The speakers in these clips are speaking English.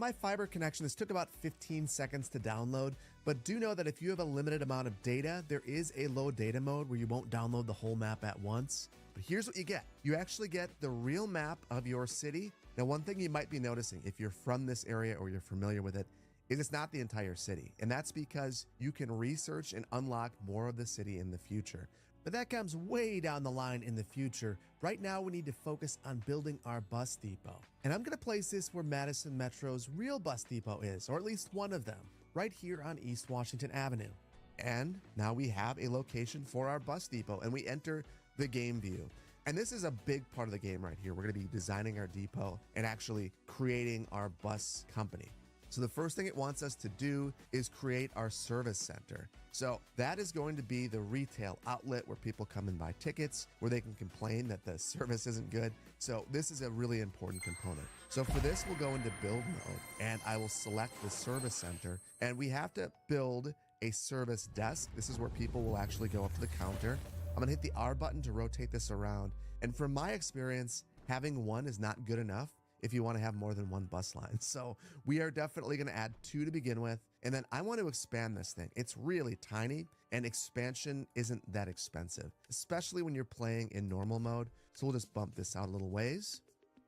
my fiber connection, this took about 15 seconds to download, but do know that if you have a limited amount of data, there is a low data mode where you won't download the whole map at once. But here's what you get. You actually get the real map of your city. Now, one thing you might be noticing if you're from this area or you're familiar with it is it's not the entire city. And that's because you can research and unlock more of the city in the future. But that comes way down the line in the future. Right now, we need to focus on building our bus depot. And I'm gonna place this where Madison Metro's real bus depot is, or at least one of them, right here on East Washington Avenue. And now we have a location for our bus depot, and we enter the game view. And this is a big part of the game right here. We're gonna be designing our depot and actually creating our bus company. So the first thing it wants us to do is create our service center. So that is going to be the retail outlet where people come and buy tickets, where they can complain that the service isn't good. So this is a really important component. So for this, we'll go into build mode and I will select the service center, and we have to build a service desk. This is where people will actually go up to the counter. I'm gonna hit the R button to rotate this around. And from my experience, having one is not good enough if you want to have more than one bus line. So we are definitely going to add 2 to begin with. And then I want to expand this thing. It's really tiny, and expansion isn't that expensive, especially when you're playing in normal mode. So we'll just bump this out a little ways.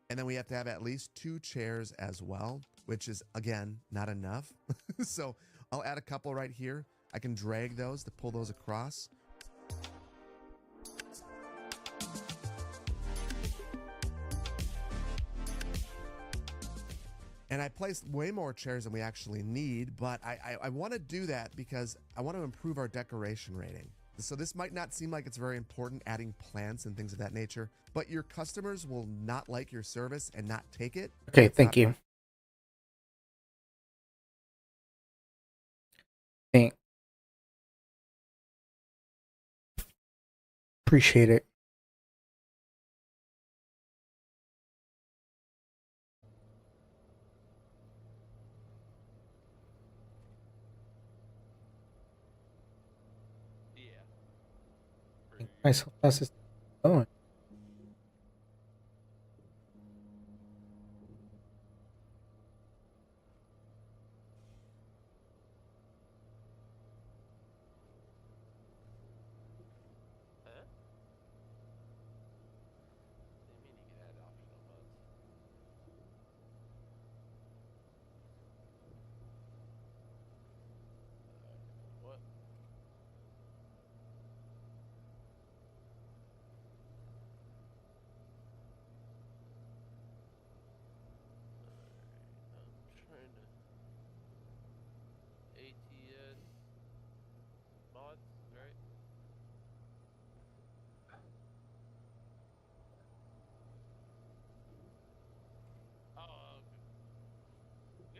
And then we have to have at least 2 chairs as well, which is, again, not enough. So I'll add a couple right here. I can drag those to pull those across. And I placed way more chairs than we actually need, but I want to do that because I want to improve our decoration rating. So this might not seem like it's very important, adding plants and things of that nature, but your customers will not like your service and not take it. Okay, thank you. Appreciate it. Nice, how fast is it going?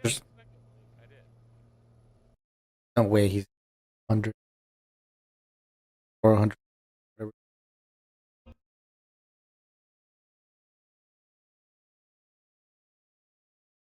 There's no way he's 100 or 100. Whatever.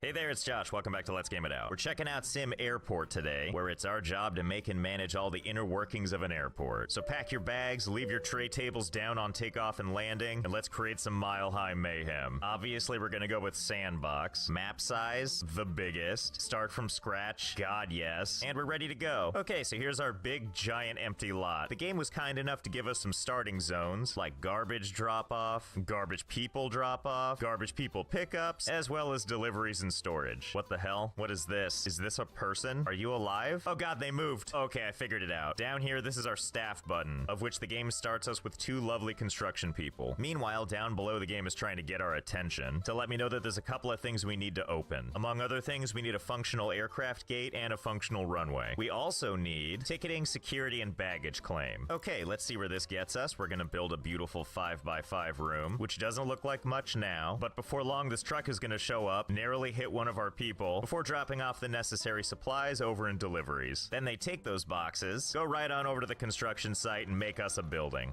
Hey there, it's Josh. Welcome back to Let's Game It Out. We're checking out Sim Airport today, where it's our job to make and manage all the inner workings of an airport. So pack your bags, leave your tray tables down on takeoff and landing, and let's create some mile-high mayhem. Obviously, we're gonna go with sandbox. Map size, the biggest. Start from scratch, God yes. And we're ready to go. Okay, so here's our big, giant, empty lot. The game was kind enough to give us some starting zones, like garbage drop-off, garbage people drop-off, garbage people pickups, as well as deliveries and storage. What the hell? What is this? Is this a person? Are you alive? Oh god, they moved. Okay, I figured it out. Down here, this is our staff button, of which the game starts us with 2 lovely construction people. Meanwhile, down below, the game is trying to get our attention to let me know that there's a couple of things we need to open. Among other things, we need a functional aircraft gate and a functional runway. We also need ticketing, security, and baggage claim. Okay, let's see where this gets us. We're gonna build a beautiful 5x5 room, which doesn't look like much now, but before long, this truck is gonna show up, narrowly hit one of our people before dropping off the necessary supplies over in deliveries. Then they take those boxes, go right on over to the construction site and make us a building.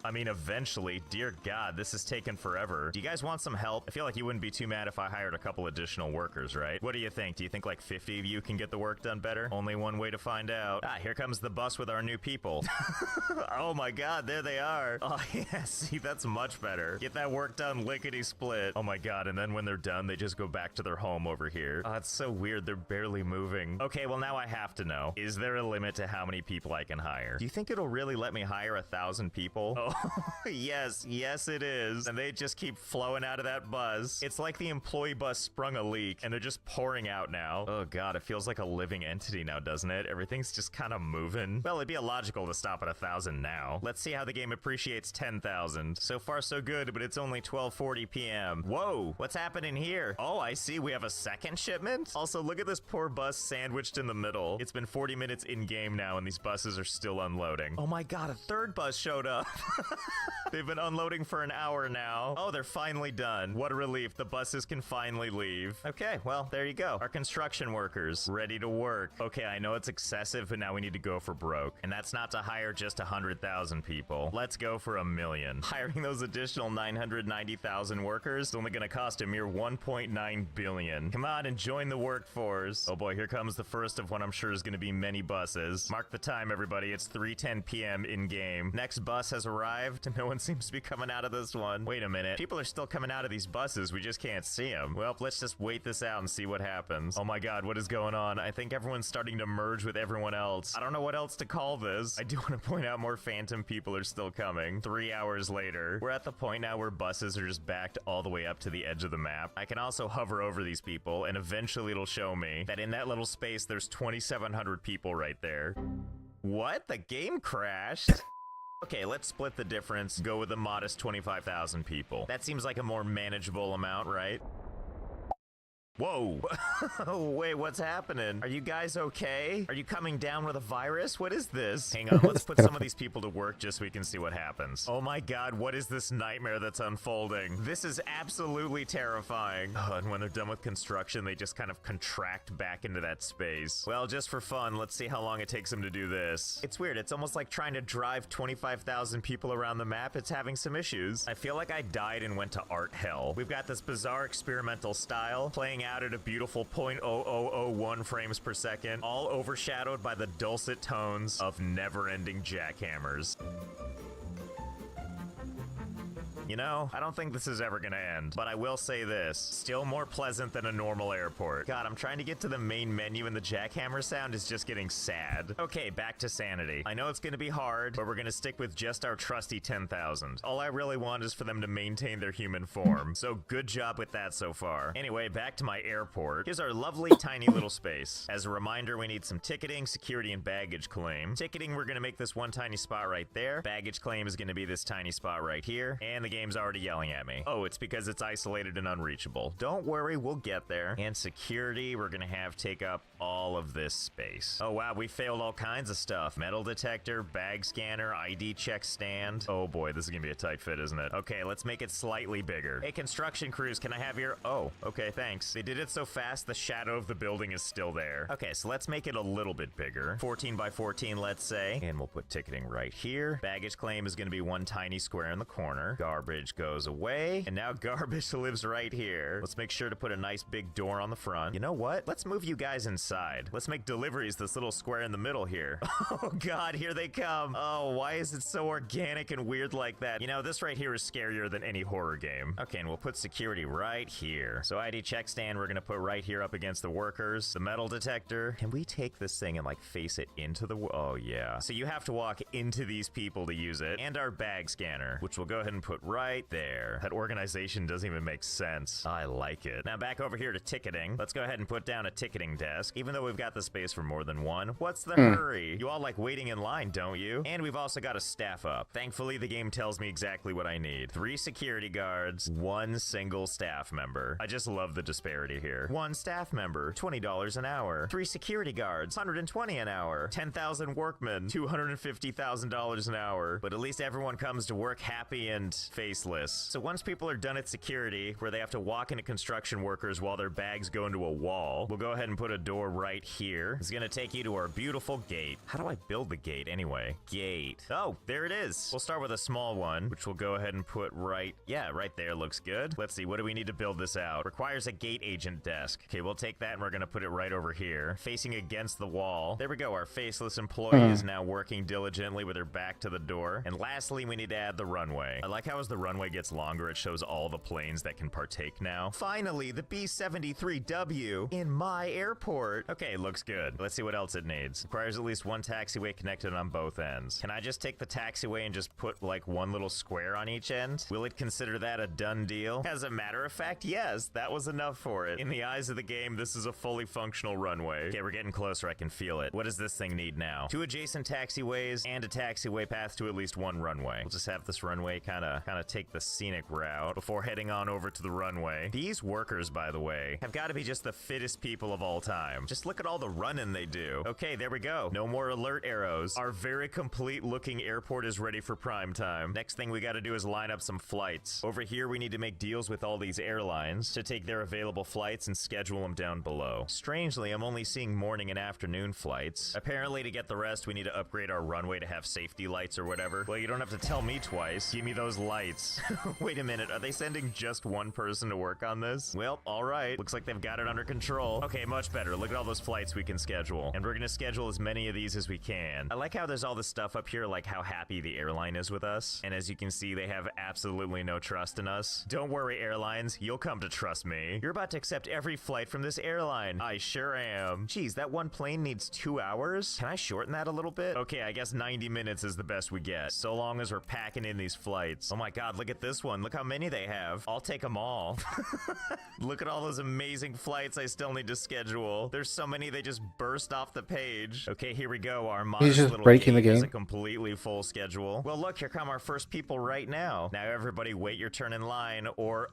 I mean, eventually. Dear God, this is taking forever. Do you guys want some help? I feel like you wouldn't be too mad if I hired a couple additional workers, right? What do you think? Do you think like 50 of you can get the work done better? Only one way to find out. Ah, here comes the bus with our new people. Oh my God, there they are. Oh yeah, see, that's much better. Get that work done lickety-split. Oh my God, and then when they're done, they just go back to their home over here. Oh, it's so weird. They're barely moving. Okay, well now I have to know. Is there a limit to how many people I can hire? Do you think it'll really let me hire 1,000 people? Oh, yes, it is. And they just keep flowing out of that bus. It's like the employee bus sprung a leak and they're just pouring out now. Oh God, it feels like a living entity now, doesn't it? Everything's just kind of moving. Well, it'd be illogical to stop at 1,000 now. Let's see how the game appreciates 10,000. So far so good, but it's only 12:40 p.m. Whoa, what's happening here? Oh, I see, we have a second shipment? Also, look at this poor bus sandwiched in the middle. It's been 40 minutes in-game now and these buses are still unloading. Oh my God, a third bus showed up. They've been unloading for an hour now. Oh, they're finally done. What a relief, the buses can finally leave. Okay, well, there you go. Our construction workers, ready to work. Okay, I know it's excessive, but now we need to go for broke. And that's not to hire just 100,000 people. Let's go for 1 million. Hiring those additional 990,000 workers is only gonna cost a mere 1.9 billion. Come on and join the workforce. Oh boy, here comes the first of what I'm sure is gonna be many buses. Mark the time, everybody. It's 3:10 p.m. in-game. Next bus has arrived. No one seems to be coming out of this one. Wait a minute. People are still coming out of these buses. We just can't see them. Well, let's just wait this out and see what happens. Oh my God, what is going on? I think everyone's starting to merge with everyone else. I don't know what else to call this. I do want to point out more phantom people are still coming. 3 hours later, we're at the point now where buses are just backed all the way up to the edge of the map. I can also hover over these people and eventually it'll show me that in that little space there's 2,700 people right there. What? The game crashed? Okay, let's split the difference. Go with a modest 25,000 people. That seems like a more manageable amount, right? Whoa. Wait, what's happening? Are you guys okay? Are you coming down with a virus? What is this? Hang on, let's put some of these people to work just so we can see what happens. Oh my God, what is this nightmare that's unfolding? This is absolutely terrifying. And when they're done with construction, they just kind of contract back into that space. Well, just for fun, let's see how long it takes them to do this. It's weird. It's almost like trying to drive 25,000 people around the map. It's having some issues. I feel like I died and went to art hell. We've got this bizarre experimental style playing out at a beautiful 0.0001 frames per second, all overshadowed by the dulcet tones of never-ending jackhammers. You know, I don't think this is ever gonna end, but I will say this, still more pleasant than a normal airport. God, I'm trying to get to the main menu and the jackhammer sound is just getting sad. Okay, back to sanity. I know it's gonna be hard, but we're gonna stick with just our trusty 10,000. All I really want is for them to maintain their human form, so good job with that so far. Anyway, back to my airport. Here's our lovely tiny little space. As a reminder, we need some ticketing, security, and baggage claim. Ticketing, we're gonna make this one tiny spot right there. Baggage claim is gonna be this tiny spot right here, and the game's already yelling at me. Oh, it's because it's isolated and unreachable. Don't worry, we'll get there. And security, we're gonna have take up all of this space. Oh wow, we failed all kinds of stuff. Metal detector, bag scanner, ID check stand. Oh boy, this is gonna be a tight fit, isn't it? Okay, let's make it slightly bigger. Hey, construction crews, can I have your... Oh, okay, thanks. They did it so fast, the shadow of the building is still there. Okay, so let's make it a little bit bigger. 14 by 14, let's say. And we'll put ticketing right here. Baggage claim is gonna be one tiny square in the corner. Garbage goes away, and now garbage lives right here. Let's make sure to put a nice big door on the front. You know what? Let's move you guys inside. Let's make deliveries this little square in the middle here. Oh God, here they come. Oh, why is it so organic and weird like that? You know, this right here is scarier than any horror game. Okay, and we'll put security right here. So ID check stand, we're gonna put right here up against the workers. The metal detector. Can we take this thing and like face it into the... Oh yeah. So you have to walk into these people to use it. And our bag scanner, which we'll go ahead and put right there. That organization doesn't even make sense. I like it. Now back over here to ticketing. Let's go ahead and put down a ticketing desk. Even though we've got the space for more than one, what's the hurry? You all like waiting in line, don't you? And we've also got a staff up. Thankfully, the game tells me exactly what I need. 3 security guards, 1 single staff member. I just love the disparity here. 1 staff member, $20 an hour. 3 security guards, $120 an hour. 10,000 workmen, $250,000 an hour. But at least everyone comes to work happy and faceless. So once people are done at security, where they have to walk into construction workers while their bags go into a wall, we'll go ahead and put a door right here. It's gonna take you to our beautiful gate. How do I build the gate anyway? Gate. Oh, there it is. We'll start with a small one, which we'll go ahead and put right there. Looks good. Let's see, what do we need to build this out? Requires a gate agent desk. Okay, we'll take that and we're gonna put it right over here, facing against the wall. There we go. Our faceless employee is now working diligently with her back to the door. And lastly, we need to add the runway. I like how as the runway gets longer, it shows all the planes that can partake now. Finally, the B-73W in my airport. Okay, looks good. Let's see what else it needs. Requires at least one taxiway connected on both ends. Can I just take the taxiway and just put like one little square on each end? Will it consider that a done deal? As a matter of fact, yes, that was enough for it. In the eyes of the game, this is a fully functional runway. Okay, we're getting closer. I can feel it. What does this thing need now? 2 adjacent taxiways and a taxiway path to at least 1 runway. We'll just have this runway kind of take the scenic route before heading on over to the runway. These workers, by the way, have got to be just the fittest people of all time. Just look at all the running they do. Okay, there we go. No more alert arrows. Our very complete looking airport is ready for prime time. Next thing we got to do is line up some flights. Over here, we need to make deals with all these airlines to take their available flights and schedule them down below. Strangely, I'm only seeing morning and afternoon flights. Apparently, to get the rest, we need to upgrade our runway to have safety lights or whatever. Well, you don't have to tell me twice. Give me those lights. Wait a minute, are they sending just one person to work on this? Well, alright. Looks like they've got it under control. Okay, much better. Look at all those flights we can schedule. And we're gonna schedule as many of these as we can. I like how there's all this stuff up here, like how happy the airline is with us. And as you can see, they have absolutely no trust in us. Don't worry, airlines. You'll come to trust me. You're about to accept every flight from this airline. I sure am. Geez, that one plane needs 2 hours? Can I shorten that a little bit? Okay, I guess 90 minutes is the best we get. So long as we're packing in these flights. Oh my god, look at this one. Look how many they have. I'll take them all. Look at all those amazing flights I still need to schedule. There's so many they just burst off the page. Okay, here we go. Our modest just little breaking the gate has game. a completely full schedule. Well, look, here come our first people right now. Now everybody wait your turn in line or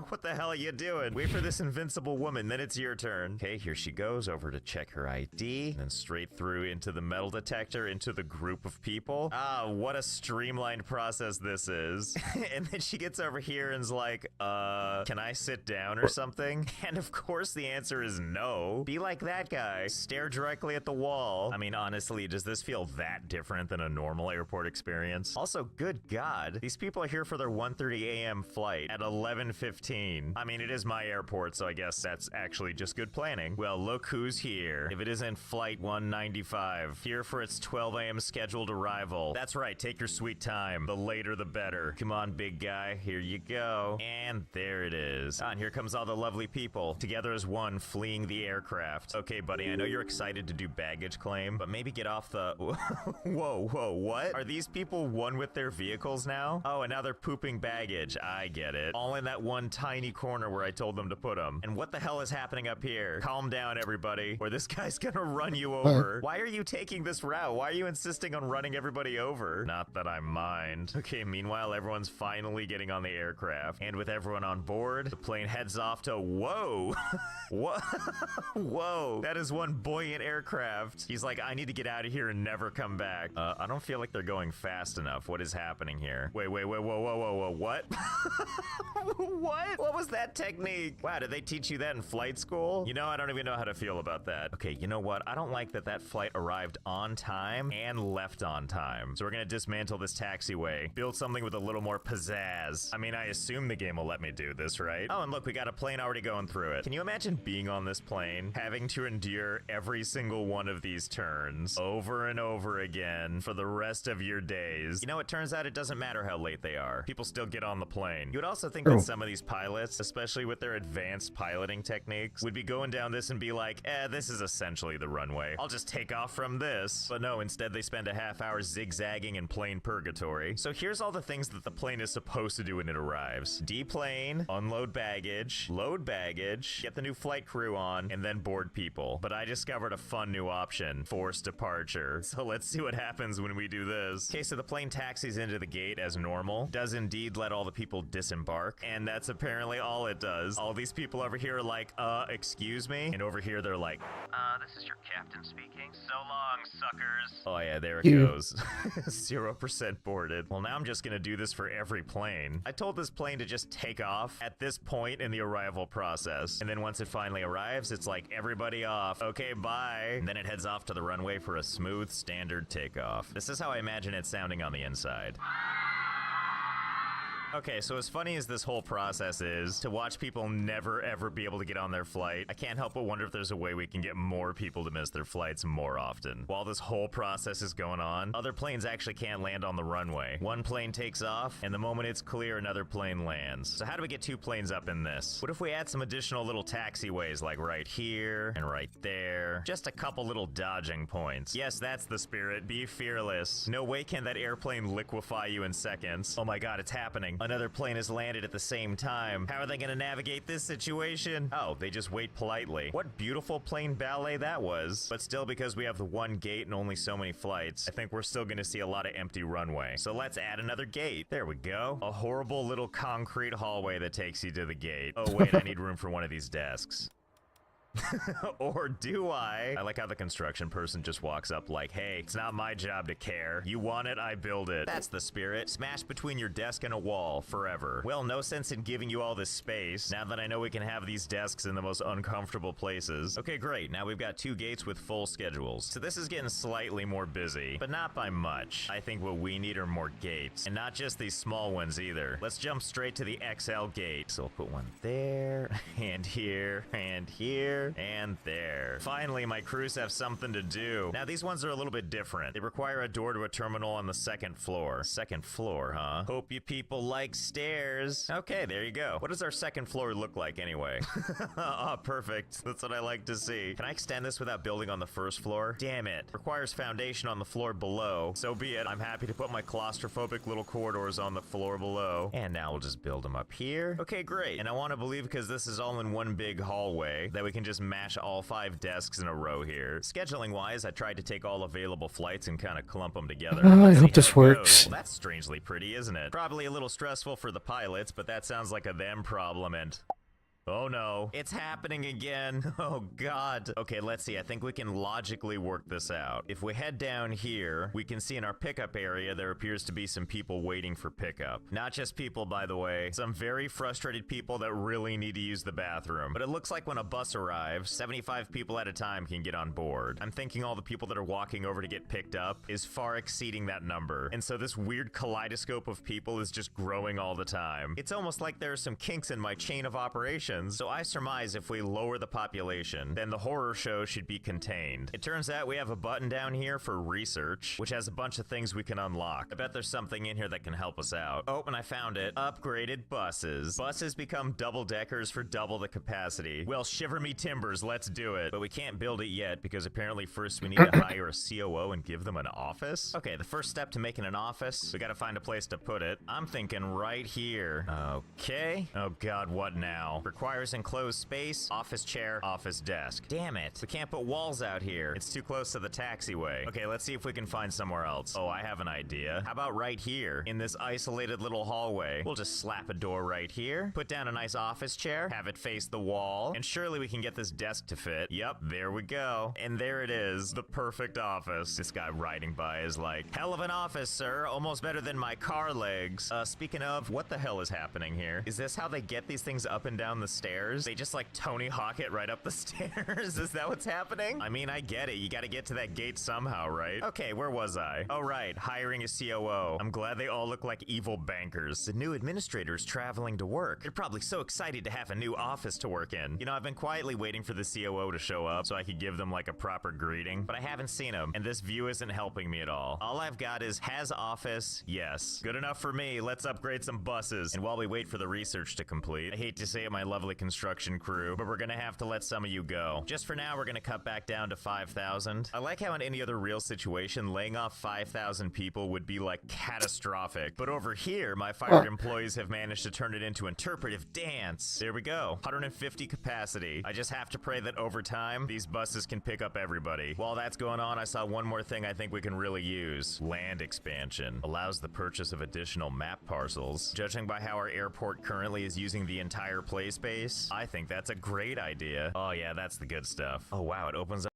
what the hell are you doing? Wait for this invincible woman, then it's your turn. Okay, here she goes over to check her ID, then straight through into the metal detector, into the group of people. Ah, what a streamlined process this is. And then she gets over here and's like, can I sit down or something? And of course the answer is no. Be like that guy. Stare directly at the wall. I mean, honestly, does this feel that different than a normal airport experience? Also, good God, these people are here for their 1:30 a.m. flight at 11:15. I mean, it is my airport, so I guess that's actually just good planning. Well, look who's here. If it isn't Flight 195, here for its 12 a.m. scheduled arrival. That's right, take your sweet time. The later, the better. Come on, big guy, here you go. And there it is. Ah, and here comes all the lovely people, together as one, fleeing the aircraft. Okay, buddy, I know you're excited to do baggage claim, but maybe get off the... Whoa, what? Are these people one with their vehicles now? Oh, and now they're pooping baggage. I get it. All in that one tiny corner where I told them to put them. And what the hell is happening up here? Calm down, everybody, or this guy's gonna run you over. Why are you taking this route? Why are you insisting on running everybody over? Not that I mind. Okay, meanwhile, everyone's finally getting on the aircraft. And with everyone on board, the plane heads off to... Whoa! What? Whoa! That is one buoyant aircraft. He's like, I need to get out of here and never come back. I don't feel like they're going fast enough. What is happening here? Wait, whoa, what? What was that technique? Wow, did they teach you that in flight school? You know, I don't even know how to feel about that. Okay, you know what? I don't like that flight arrived on time and left on time. So we're gonna dismantle this taxiway, build something with a little more pizzazz. I mean, I assume the game will let me do this, right? Oh, and look, we got a plane already going through it. Can you imagine being on this plane, having to endure every single one of these turns over and over again for the rest of your days? You know, it turns out it doesn't matter how late they are. People still get on the plane. You would also think that some of these pilots, especially with their advanced piloting techniques, would be going down this and be like, this is essentially the runway. I'll just take off from this. But no, instead they spend a half hour zigzagging in plane purgatory. So here's all the things that the plane is supposed to do when it arrives. Deplane, unload baggage, load baggage, get the new flight crew on, and then board people. But I discovered a fun new option, forced departure. So let's see what happens when we do this. Okay, so the plane taxis into the gate as normal, does indeed let all the people disembark, and that's apparently all it does. All these people over here are like, excuse me? And over here they're like, this is your captain speaking. So long, suckers. Oh yeah, there it goes. 0% boarded. Well, now I'm just gonna do this for every plane. I told this plane to just take off at this point in the arrival process. And then once it finally arrives, it's like, everybody off. Okay, bye. And then it heads off to the runway for a smooth, standard takeoff. This is how I imagine it sounding on the inside. Okay, so as funny as this whole process is, to watch people never ever be able to get on their flight, I can't help but wonder if there's a way we can get more people to miss their flights more often. While this whole process is going on, other planes actually can't land on the runway. One plane takes off, and the moment it's clear, another plane lands. So how do we get two planes up in this? What if we add some additional little taxiways, like right here and right there? Just a couple little dodging points. Yes, that's the spirit. Be fearless. No way can that airplane liquefy you in seconds. Oh my god, it's happening. Another plane has landed at the same time. How are they gonna navigate this situation? Oh, they just wait politely. What beautiful plane ballet that was. But still, because we have the one gate and only so many flights, I think we're still gonna see a lot of empty runway. So let's add another gate. There we go. A horrible little concrete hallway that takes you to the gate. Oh wait, I need room for one of these desks. Or do I? I like how the construction person just walks up like, hey, it's not my job to care. You want it, I build it. That's the spirit. Smash between your desk and a wall forever. Well, no sense in giving you all this space now that I know we can have these desks in the most uncomfortable places. Okay, great. Now we've got two gates with full schedules. So this is getting slightly more busy, but not by much. I think what we need are more gates, and not just these small ones either. Let's jump straight to the XL gate. So we'll put one there, and here, and here. And there. Finally, my crews have something to do. Now, these ones are a little bit different. They require a door to a terminal on the second floor. Second floor, huh? Hope you people like stairs. Okay, there you go. What does our second floor look like anyway? Oh, perfect. That's what I like to see. Can I extend this without building on the first floor? Damn it. Requires foundation on the floor below. So be it. I'm happy to put my claustrophobic little corridors on the floor below. And now we'll just build them up here. Okay, great. And I want to believe, because this is all in one big hallway, that we can just mash all 5 desks in a row here. Scheduling wise, I tried to take all available flights and kind of clump them together. I Let's hope see this how it goes. works. Well, that's strangely pretty, isn't it? Probably a little stressful for the pilots, but that sounds like a them problem, and oh no, it's happening again. Oh god. Okay, let's see. I think we can logically work this out. If we head down here, we can see in our pickup area there appears to be some people waiting for pickup. Not just people, by the way. Some very frustrated people that really need to use the bathroom. But it looks like when a bus arrives, 75 people at a time can get on board. I'm thinking all the people that are walking over to get picked up is far exceeding that number. And so this weird kaleidoscope of people is just growing all the time. It's almost like there are some kinks in my chain of operations. So I surmise if we lower the population, then the horror show should be contained. It turns out we have a button down here for research, which has a bunch of things we can unlock. I bet there's something in here that can help us out. Oh, and I found it. Upgraded buses. Buses become double-deckers for double the capacity. Well, shiver me timbers, let's do it. But we can't build it yet, because apparently first we need to hire a COO and give them an office. Okay, the first step to making an office, we gotta find a place to put it. I'm thinking right here. Okay. Oh god, what now? Requires enclosed space, office chair, office desk. Damn it. We can't put walls out here. It's too close to the taxiway. Okay, let's see if we can find somewhere else. Oh, I have an idea. How about right here, in this isolated little hallway? We'll just slap a door right here, put down a nice office chair, have it face the wall, and surely we can get this desk to fit. Yep, there we go. And there it is, the perfect office. This guy riding by is like, hell of an office, sir. Almost better than my car legs. Speaking of, what the hell is happening here? Is this how they get these things up and down the stairs? They just like Tony Hawk it right up the stairs? Is that what's happening? I mean, I get it. You gotta get to that gate somehow, right? Okay, where was I? Oh, right. Hiring a COO. I'm glad they all look like evil bankers. The new administrator's traveling to work. They're probably so excited to have a new office to work in. You know, I've been quietly waiting for the COO to show up so I could give them like a proper greeting, but I haven't seen him, and this view isn't helping me at all. All I've got is has office, yes. Good enough for me. Let's upgrade some buses. And while we wait for the research to complete, I hate to say it, my lovely construction crew, but we're gonna have to let some of you go. Just for now, we're gonna cut back down to 5,000. I like how in any other real situation, laying off 5,000 people would be like catastrophic. But over here, my fired employees have managed to turn it into interpretive dance. There we go. 150 capacity. I just have to pray that over time, these buses can pick up everybody. While that's going on, I saw one more thing I think we can really use. Land expansion. Allows the purchase of additional map parcels. Judging by how our airport currently is using the entire play space, I think that's a great idea. Oh yeah, that's the good stuff. Oh wow, it opens up